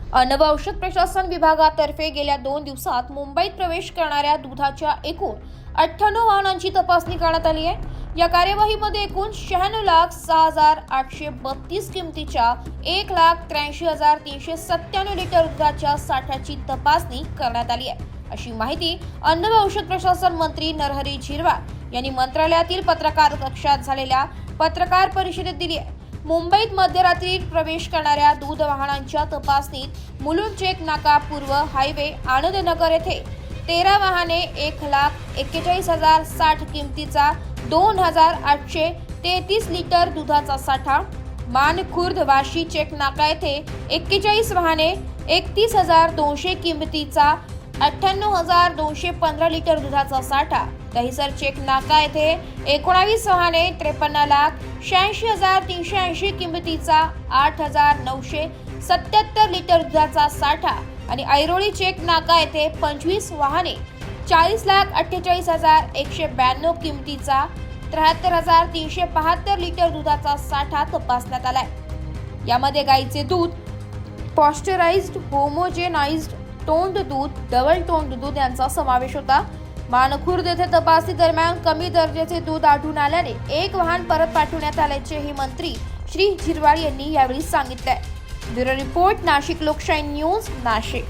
अन्न व औषध प्रशासन विभागातर्फे गेल्या 2 दिवसात मुंबईत प्रवेश करणाऱ्या दुधाच्या एकूण 98 वाहनांची तपासणी करण्यात आली आहे। या कार्यवाहीमध्ये एकूण 96,06,832 किमतीच्या 1,83,397 लिटर दुधाच्या साठ्याची तपासणी करण्यात आली आहे, अशी माहिती अन्न व औषध प्रशासन मंत्री नरहरी झिरवाळ यांनी मंत्रालयातील पत्रकार कक्षात झालेल्या पत्रकार परिषदेत दिली आहे। मुंबईत मध्यरात्री प्रवेश करणाऱ्या दूध वाहनांच्या तपासणीत मुलुंड चेक नाका पूर्व हायवे आनंदनगर येथे 13 वाहने 1,41,060 किमतीचा 2,833 लिटर दुधाचा साठा, मानखुर्द वाशी चेक नाका येथे 41 वाहने 31,200 किमतीचा 98,215 लिटर दुधाचा साठा, दहिसर चेक नाका येथे 19 वाहने 53,86,380 किमतीचा 8,977 लिटर दुधाचा साठा आणि ऐरोळी चेक नाका येथे 25 वाहने 40,48,192 किमतीचा 73,372 लिटर दुधाचा साठा तपासण्यात आलाय। यामध्ये गाईचे दूध, पॉस्चराइज्ड, होमोजेनाइज्ड तोंड दूध, डबल तोंड दूध यांचा समावेश होता। मानखुर्द येथे तपासणी दरम्यान कमी दर्जाचे दूध आढळून आल्याने एक वाहन परत पाठवण्यात आल्याचेही मंत्री श्री झिरवाळ यांनी यावेळी सांगितले। ब्युरो रिपोर्ट, नाशिक लोकशाही न्यूज, नाशिक।